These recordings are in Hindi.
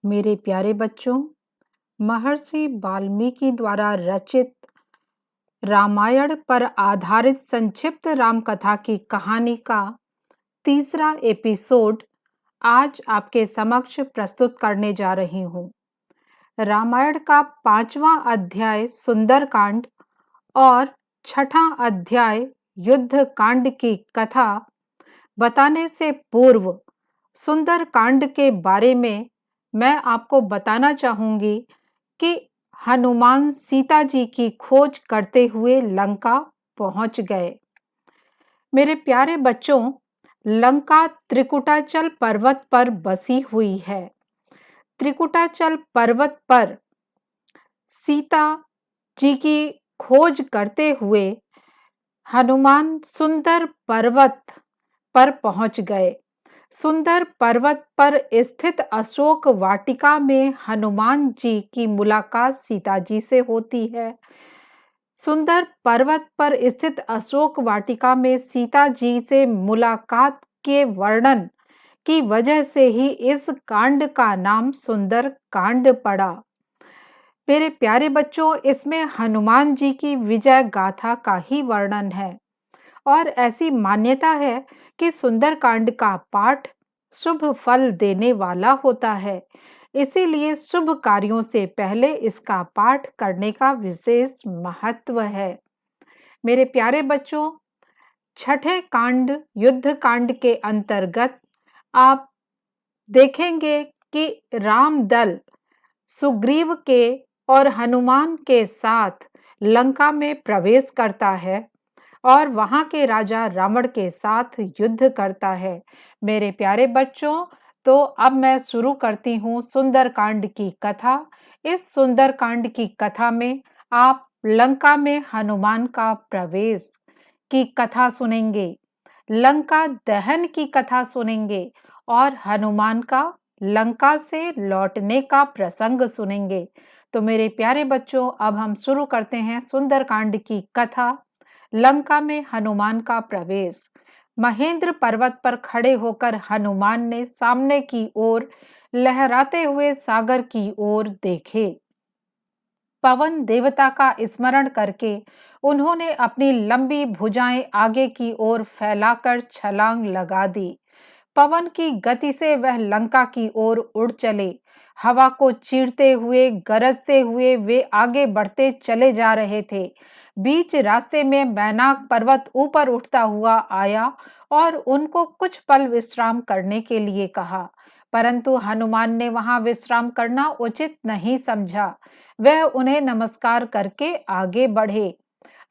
मेरे प्यारे बच्चों, महर्षि वाल्मीकि द्वारा रचित रामायण पर आधारित संक्षिप्त रामकथा की कहानी का तीसरा एपिसोड आज आपके समक्ष प्रस्तुत करने जा रही हूँ। रामायण का 5वां अध्याय सुंदरकांड और 6ठा अध्याय युद्ध कांड की कथा बताने से पूर्व सुंदरकांड के बारे में मैं आपको बताना चाहूंगी कि हनुमान सीता जी की खोज करते हुए लंका पहुंच गए। मेरे प्यारे बच्चों, लंका त्रिकुटाचल पर्वत पर बसी हुई है। त्रिकुटाचल पर्वत पर सीता जी की खोज करते हुए हनुमान सुंदर पर्वत पर पहुंच गए। सुंदर पर्वत पर स्थित अशोक वाटिका में हनुमान जी की मुलाकात सीता जी से होती है। सुंदर पर्वत पर स्थित अशोक वाटिका में सीता जी से मुलाकात के वर्णन की वजह से ही इस कांड का नाम सुंदर कांड पड़ा। मेरे प्यारे बच्चों, इसमें हनुमान जी की विजय गाथा का ही वर्णन है और ऐसी मान्यता है कि सुंदरकांड का पाठ शुभ फल देने वाला होता है। इसीलिए शुभ कार्यों से पहले इसका पाठ करने का विशेष महत्व है। मेरे प्यारे बच्चों, छठे कांड युद्ध कांड के अंतर्गत आप देखेंगे कि राम दल सुग्रीव के और हनुमान के साथ लंका में प्रवेश करता है और वहां के राजा रावण के साथ युद्ध करता है। मेरे प्यारे बच्चों, तो अब मैं शुरू करती हूँ सुंदरकांड की कथा। इस सुंदरकांड की कथा में आप लंका में हनुमान का प्रवेश की कथा सुनेंगे, लंका दहन की कथा सुनेंगे और हनुमान का लंका से लौटने का प्रसंग सुनेंगे। तो मेरे प्यारे बच्चों, अब हम शुरू करते हैं सुंदरकांड की कथा। लंका में हनुमान का प्रवेश। महेंद्र पर्वत पर खड़े होकर हनुमान ने सामने की ओर लहराते हुए सागर की ओर देखे। पवन देवता का स्मरण करके उन्होंने अपनी लंबी भुजाएं आगे की ओर फैलाकर छलांग लगा दी। पवन की गति से वह लंका की ओर उड़ चले। हवा को चीरते हुए, गरजते हुए वे आगे बढ़ते चले जा रहे थे। बीच रास्ते में मैनाक पर्वत ऊपर उठता हुआ आया और उनको कुछ पल विश्राम करने के लिए कहा, परंतु हनुमान ने वहां विश्राम करना उचित नहीं समझा। वह उन्हें नमस्कार करके आगे बढ़े।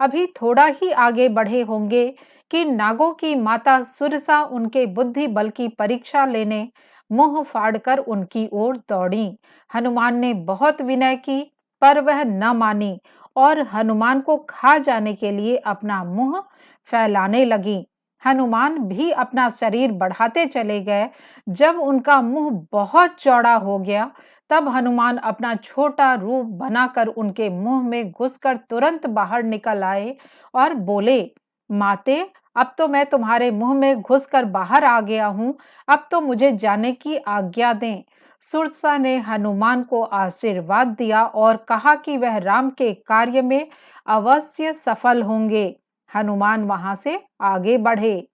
अभी थोड़ा ही आगे बढ़े होंगे कि नागों की माता सुरसा उनके बुद्धि बल की परीक्षा लेने मुंह फाड़कर उनकी ओर दौड़ी। हनुमान ने बहुत विनय की, पर वह न मानी और हनुमान को खा जाने के लिए अपना मुंह फैलाने लगी। हनुमान भी अपना शरीर बढ़ाते चले गए। जब उनका मुंह बहुत चौड़ा हो गया, तब हनुमान अपना छोटा रूप बनाकर उनके मुंह में घुसकर तुरंत बाहर निकल आए और बोले, माते, अब तो मैं तुम्हारे मुंह में घुसकर बाहर आ गया हूँ, अब तो मुझे जाने की आज्ञा दें। सुरसा ने हनुमान को आशीर्वाद दिया और कहा कि वह राम के कार्य में अवश्य सफल होंगे। हनुमान वहां से आगे बढ़े।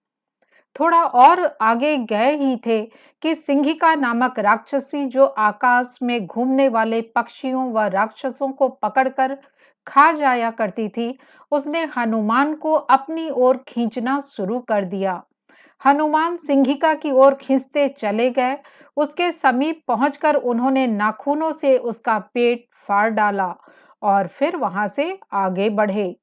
थोड़ा और आगे गए ही थे कि सिंहिका नामक राक्षसी, जो आकाश में घूमने वाले पक्षियों व राक्षसों को पकड़कर खा जाया करती थी, उसने हनुमान को अपनी ओर खींचना शुरू कर दिया। हनुमान सिंहिका की ओर खींचते चले गए। उसके समीप पहुंचकर उन्होंने नाखूनों से उसका पेट फाड़ डाला और फिर वहां से आगे बढ़े।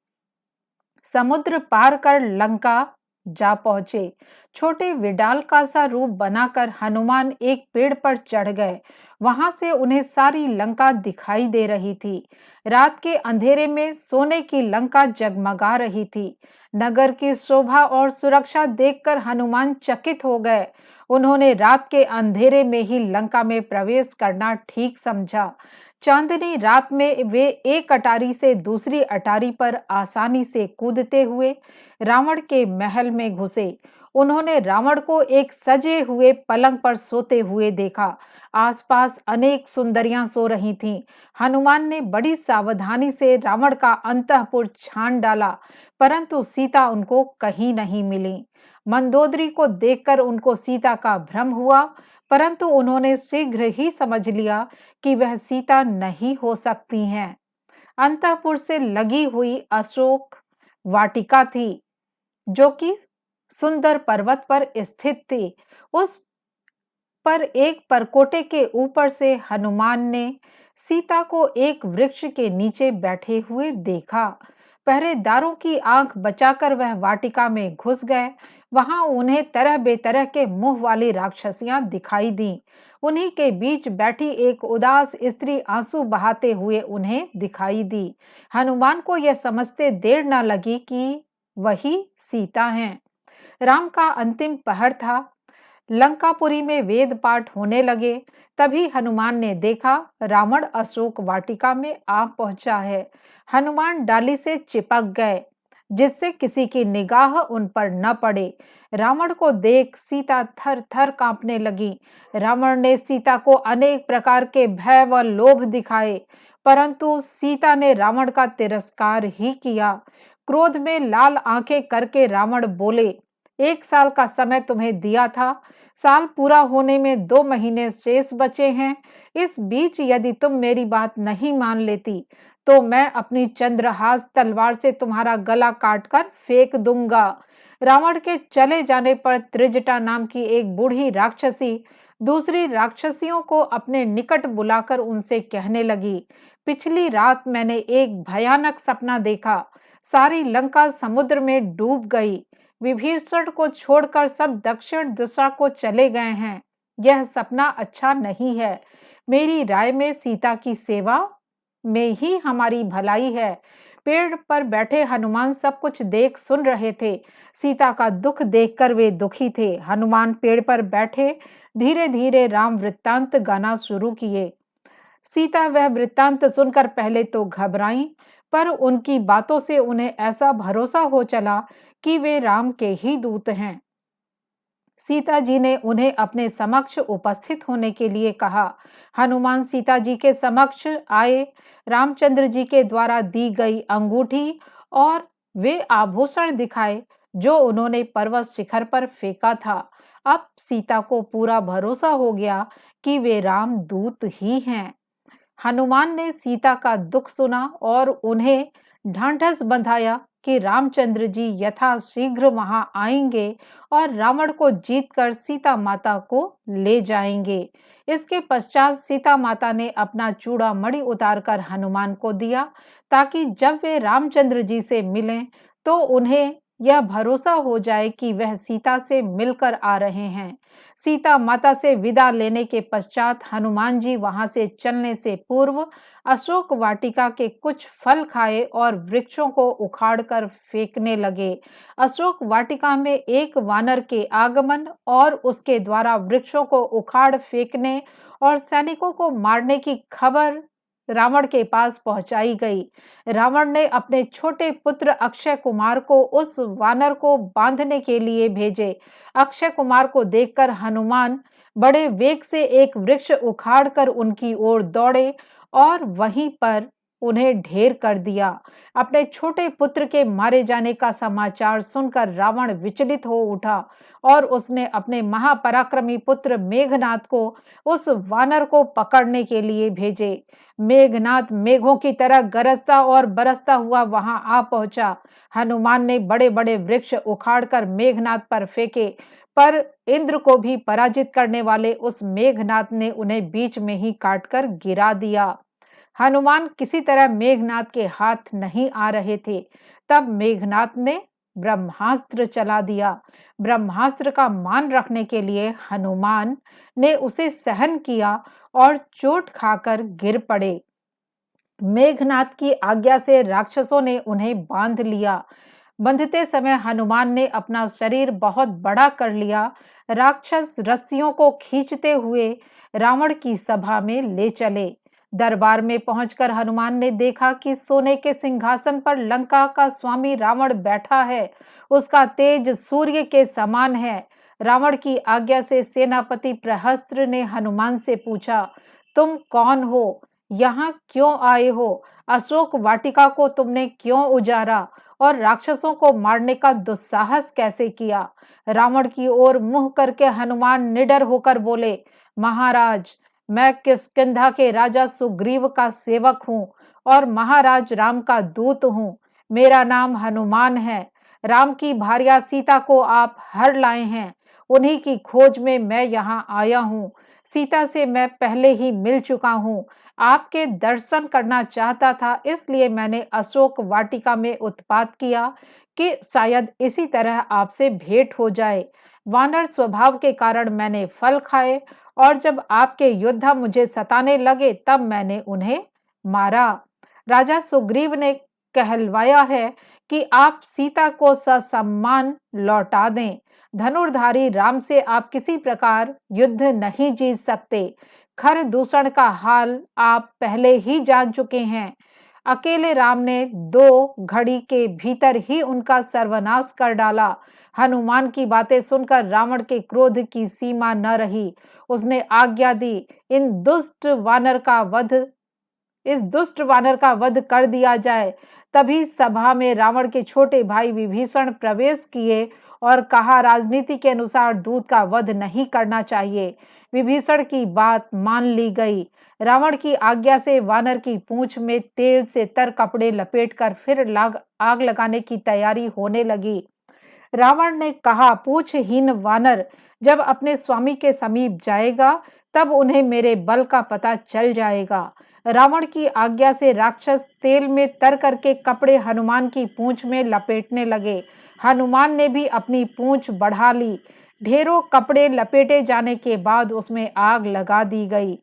समुद्र पार कर लंका जा पहुंचे। छोटे विडाल का सा रूप बनाकर हनुमान एक पेड़ पर चढ़ गए। वहां से उन्हें सारी लंका दिखाई दे रही थी। रात के अंधेरे में सोने की लंका जगमगा रही थी। नगर की शोभा और सुरक्षा देखकर हनुमान चकित हो गए। उन्होंने रात के अंधेरे में ही लंका में प्रवेश करना ठीक समझा। चांदनी रात में वे एक अटारी से दूसरी अटारी पर आसानी से कूदते हुए रावण के महल में घुसे। उन्होंने रावण को एक सजे हुए पलंग पर सोते हुए देखा। आसपास अनेक सुंदरियां सो रही थीं। हनुमान ने बड़ी सावधानी से रावण का अंतःपुर छान डाला, परंतु सीता उनको कहीं नहीं मिली। मंदोदरी को देखकर उनको सीता का भ्रम हुआ, परंतु उन्होंने शीघ्र ही समझ लिया कि वह सीता नहीं हो सकती हैं। अंतःपुर से लगी हुई अशोक वाटिका थी, जो कि सुंदर पर्वत पर स्थित थी। उस पर एक परकोटे के ऊपर से हनुमान ने सीता को एक वृक्ष के नीचे बैठे हुए देखा। पहरेदारों की आंख बचाकर वह वाटिका में घुस गए। वहां उन्हें तरह बेतरह के मुंह वाली राक्षसियां दिखाई दी। उन्हीं के बीच बैठी एक उदास स्त्री आंसू बहाते हुए उन्हें दिखाई दी। हनुमान को यह समझते देर न लगी कि वही सीता हैं। राम का अंतिम पहर था। लंकापुरी में वेद पाठ होने लगे। तभी हनुमान ने देखा रावण अशोक वाटिका में आ पहुंचा है। हनुमान डाली से चिपक गए, जिससे किसी की निगाह उन पर न पड़े। रावण को देख सीता थर थर कांपने लगी। रावण ने सीता को अनेक प्रकार के भय व लोभ दिखाए, परंतु सीता ने रावण का तिरस्कार ही किया। क्रोध में लाल आंखें करके रावण बोले, 1 साल का समय तुम्हें दिया था, साल पूरा होने में 2 महीने शेष बचे हैं। इस बीच यदि तुम मेरी बात नहीं मान लेती, तो मैं अपनी चंद्रहास तलवार से तुम्हारा गला काटकर फेंक दूंगा। रावण के चले जाने पर त्रिजटा नाम की एक बूढ़ी राक्षसी दूसरी राक्षसियों को अपने निकट बुलाकर उनसे कहने लगी, पिछली रात मैंने एक भयानक सपना देखा। सारी लंका समुद्र में डूब गई। विभीषण को छोड़कर सब दक्षिण दिशा को चले गए हैं। यह सपना अच्छा नहीं है। मेरी राय में सीता की सेवा में ही हमारी भलाई है। पेड़ पर बैठे हनुमान सब कुछ देख सुन रहे थे। सीता का दुख देखकर वे दुखी थे। हनुमान पेड़ पर बैठे धीरे धीरे राम वृत्तांत गाना शुरू किए। सीता वह वृत्तांत सुनकर पहले तो घबराईं, पर उनकी बातों से उन्हें ऐसा भरोसा हो चला कि वे राम के ही दूत हैं। सीता जी ने उन्हें अपने समक्ष उपस्थित होने के लिए कहा। हनुमान सीता जी के समक्ष आए। रामचंद्र जी के द्वारा दी गई अंगूठी और वे आभूषण दिखाए जो उन्होंने पर्वत शिखर पर फेंका था। अब सीता को पूरा भरोसा हो गया कि वे राम दूत ही हैं। हनुमान ने सीता का दुख सुना और उन्हें ढांढस बंधाया कि रामचंद्र जी यथाशीघ्र वहां आएंगे और रावण को जीतकर सीता माता को ले जाएंगे। इसके पश्चात सीता माता ने अपना चूड़ा मणि उतारकर हनुमान को दिया, ताकि जब वे रामचंद्र जी से मिलें तो उन्हें यह भरोसा हो जाए कि वह सीता से मिलकर आ रहे हैं। सीता माता से विदा लेने के पश्चात हनुमान जी वहां से चलने से पूर्व अशोक वाटिका के कुछ फल खाए और वृक्षों को उखाड़कर फेंकने लगे। अशोक वाटिका में एक वानर के आगमन और उसके द्वारा वृक्षों को उखाड़ फेंकने और सैनिकों को मारने की खबर रावण के पास पहुंचाई गई। रावण ने अपने छोटे पुत्र अक्षय कुमार को उस वानर को बांधने के लिए भेजे। अक्षय कुमार को देखकर हनुमान बड़े वेग से एक वृक्ष उखाड़कर उनकी ओर दौड़े और वहीं पर उन्हें ढेर कर दिया। अपने छोटे पुत्र के मारे जाने का समाचार सुनकर रावण विचलित हो उठा और उसने अपने महापराक्रमी पुत्र मेघनाद को उस वानर को पकड़ने के लिए भेजे। मेघनाद मेघों की तरह गरजता और बरसता हुआ वहां आ पहुंचा। हनुमान ने बड़े बड़े वृक्ष उखाड़कर मेघनाद पर फेंके, पर इंद्र को भी पराजित करने वाले उस मेघनाद ने उन्हें बीच में ही काटकर गिरा दिया। हनुमान किसी तरह मेघनाद के हाथ नहीं आ रहे थे। तब मेघनाद ने ब्रह्मास्त्र चला दिया। ब्रह्मास्त्र का मान रखने के लिए हनुमान ने उसे सहन किया और चोट खाकर गिर पड़े। मेघनाद की आज्ञा से राक्षसों ने उन्हें बांध लिया। बंधते समय हनुमान ने अपना शरीर बहुत बड़ा कर लिया। राक्षस रस्सियों को खींचते हुए रावण की सभा में ले चले। दरबार में पहुंचकर हनुमान ने देखा कि सोने के सिंहासन पर लंका का स्वामी रावण बैठा है। उसका तेज सूर्य के समान है। रावण की आज्ञा से सेनापति प्रहस्त्र ने हनुमान से पूछा, तुम कौन हो? यहाँ क्यों आए हो? अशोक वाटिका को तुमने क्यों उजाड़ा और राक्षसों को मारने का दुस्साहस कैसे किया? रावण की ओर मुंह करके हनुमान निडर होकर बोले, महाराज, मैं किष्किंधा के राजा सुग्रीव का सेवक हूँ और महाराज राम का दूत हूँ। मेरा नाम हनुमान है। राम की भार्या सीता को आप हर लाए हैं। उन्हीं की खोज में मैं यहाँ आया हूँ। सीता से मैं पहले ही मिल चुका हूँ। आपके दर्शन करना चाहता था, इसलिए मैंने अशोक वाटिका में उत्पात किया कि शायद इसी तरह आपसे भेंट हो जाए। वानर स्वभाव के कारण मैंने फल खाए और जब आपके योद्धा मुझे सताने लगे तब मैंने उन्हें मारा। राजा सुग्रीव ने कहलवाया है कि आप सीता को ससम्मान लौटा दें। धनुर्धारी राम से आप किसी प्रकार युद्ध नहीं जीत सकते। खर दूषण का हाल आप पहले ही जान चुके हैं। अकेले राम ने 2 घड़ी के भीतर ही उनका सर्वनाश कर डाला। हनुमान की बातें सुनकर रावण के क्रोध की सीमा न रही। उसने आज्ञा दी, इस दुष्ट वानर का वध कर दिया जाए। तभी सभा में रावण के छोटे भाई विभीषण प्रवेश किए और कहा, राजनीति के अनुसार दूत का वध नहीं करना चाहिए। विभीषण की बात मान ली गई। रावण की आज्ञा से वानर की पूंछ में तेल से तर कपड़े लपेटकर फिर आग लगाने की तैयारी होने लगी। रावण ने कहा, पूछहीन वानर जब अपने स्वामी के समीप जाएगा तब उन्हें मेरे बल का पता चल जाएगा। रावण की आज्ञा से राक्षस तेल में तर करके कपड़े हनुमान की पूंछ में लपेटने लगे। हनुमान ने भी अपनी पूंछ बढ़ा ली। ढेरों कपड़े लपेटे जाने के बाद उसमें आग लगा दी गई।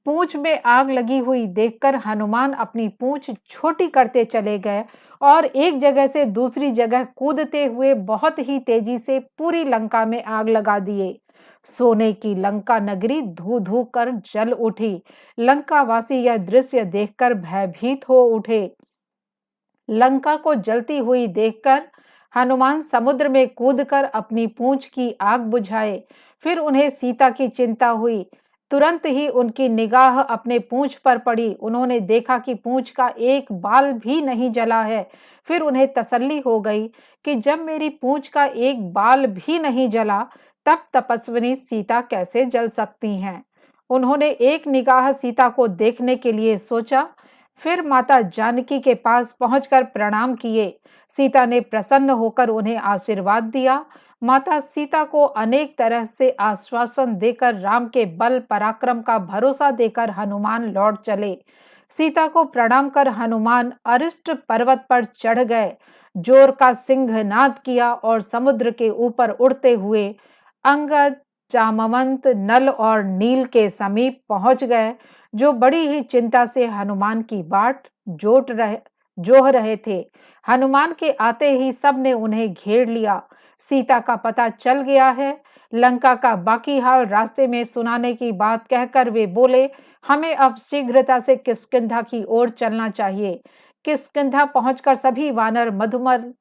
पूंछ में आग लगी हुई देखकर हनुमान अपनी पूंछ छोटी करते चले गए और एक जगह से दूसरी जगह कूदते हुए बहुत ही तेजी से पूरी लंका में आग लगा दिए। सोने की लंका नगरी धू धू कर जल उठी। लंकावासी यह दृश्य देखकर भयभीत हो उठे। लंका को जलती हुई देखकर हनुमान समुद्र में कूदकर अपनी पूंछ की आग बुझाए। फिर उन्हें सीता की चिंता हुई। तुरंत ही उनकी निगाह अपने पूंछ पर पड़ी। उन्होंने देखा कि पूंछ का एक बाल भी नहीं जला है। फिर उन्हें तसल्ली हो गई कि जब मेरी पूंछ का एक बाल भी नहीं जला तब तपस्विनी सीता कैसे जल सकती हैं। उन्होंने एक निगाह सीता को देखने के लिए सोचा। फिर माता जानकी के पास पहुंचकर प्रणाम किए। सीता ने प्रसन्न होकर उन्हें आशीर्वाद दिया। माता सीता को अनेक तरह से आश्वासन देकर राम के बल पराक्रम का भरोसा देकर हनुमान लौट चले। सीता को प्रणाम कर हनुमान अरिष्ट पर्वत पर चढ़ गए। जोर का सिंहनाद किया और समुद्र के ऊपर उड़ते हुए अंगद, जामवंत, नल और नील के समीप पहुंच गए, जो बड़ी ही चिंता से हनुमान की बाट जोह रहे थे। हनुमान के आते ही सब ने उन्हें घेर लिया। सीता का पता चल गया है। लंका का बाकी हाल रास्ते में सुनाने की बात कहकर वे बोले, हमें अब शीघ्रता से किष्किंधा की ओर चलना चाहिए। किष्किंधा पहुंचकर सभी वानर मधुमल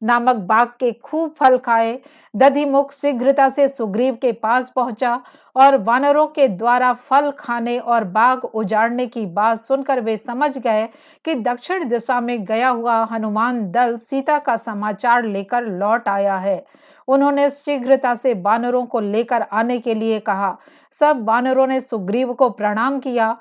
नामक बाग के खूब फल खाए। दधिमुख शीघ्रता से सुग्रीव के पास पहुंचा और वानरों के द्वारा फल खाने और बाग उजाड़ने की बात सुनकर वे समझ गए कि दक्षिण दिशा में गया हुआ हनुमान दल सीता का समाचार लेकर लौट आया है। उन्होंने शीघ्रता से वानरों को लेकर आने के लिए कहा। सब वानरों ने सुग्रीव को प्रणाम किया।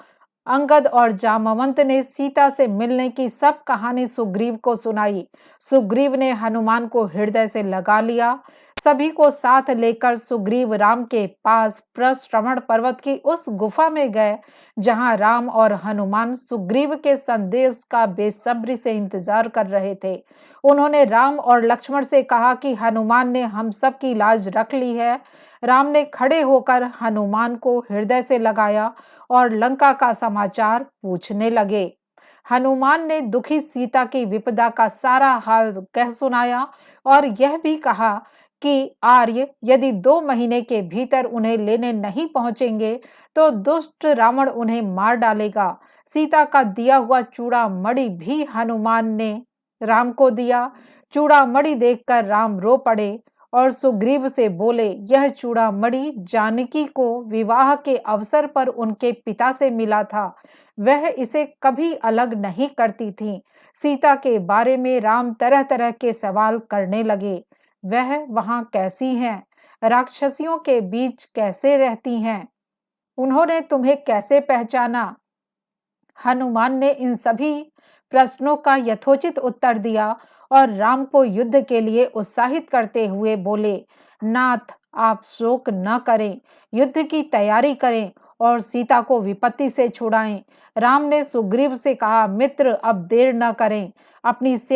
अंगद और जामवंत ने सीता से मिलने की सब कहानी सुग्रीव को सुनाई। सुग्रीव ने हनुमान को हृदय से लगा लिया। सभी को साथ लेकर सुग्रीव राम के पास प्रश्रवण पर्वत की उस गुफा में गए जहां राम और हनुमान सुग्रीव के संदेश का बेसब्री से इंतजार कर रहे थे। उन्होंने राम और लक्ष्मण से कहा कि हनुमान ने हम सब की लाज रख ली है। राम ने खड़े होकर हनुमान को हृदय से लगाया और लंका का समाचार पूछने लगे। हनुमान ने दुखी सीता की विपदा का सारा हाल कह सुनाया और यह भी कहा कि आर्य यदि 2 महीने के भीतर उन्हें लेने नहीं पहुंचेंगे तो दुष्ट रावण उन्हें मार डालेगा। सीता का दिया हुआ चूड़ामणि भी हनुमान ने राम को दिया। चूड़ामणि देखकर राम रो पड़े और सुग्रीव से बोले, यह चूड़ामणि जानकी को विवाह के अवसर पर उनके पिता से मिला था। वह इसे कभी अलग नहीं करती थी। सीता के बारे में राम तरह तरह के सवाल करने लगे। वह वहां कैसी हैं? राक्षसियों के बीच कैसे रहती हैं? उन्होंने तुम्हें कैसे पहचाना? हनुमान ने इन सभी प्रश्नों का यथोचित उत्तर दिया और राम को युद्ध के लिए उत्साहित करते हुए बोले, नाथ, आप शोक न करें, युद्ध की तैयारी करें और सीता को विपत्ति से छुड़ाएं। राम ने सुग्रीव से कहा, मित्र, अब देर न करें, अपनी सेना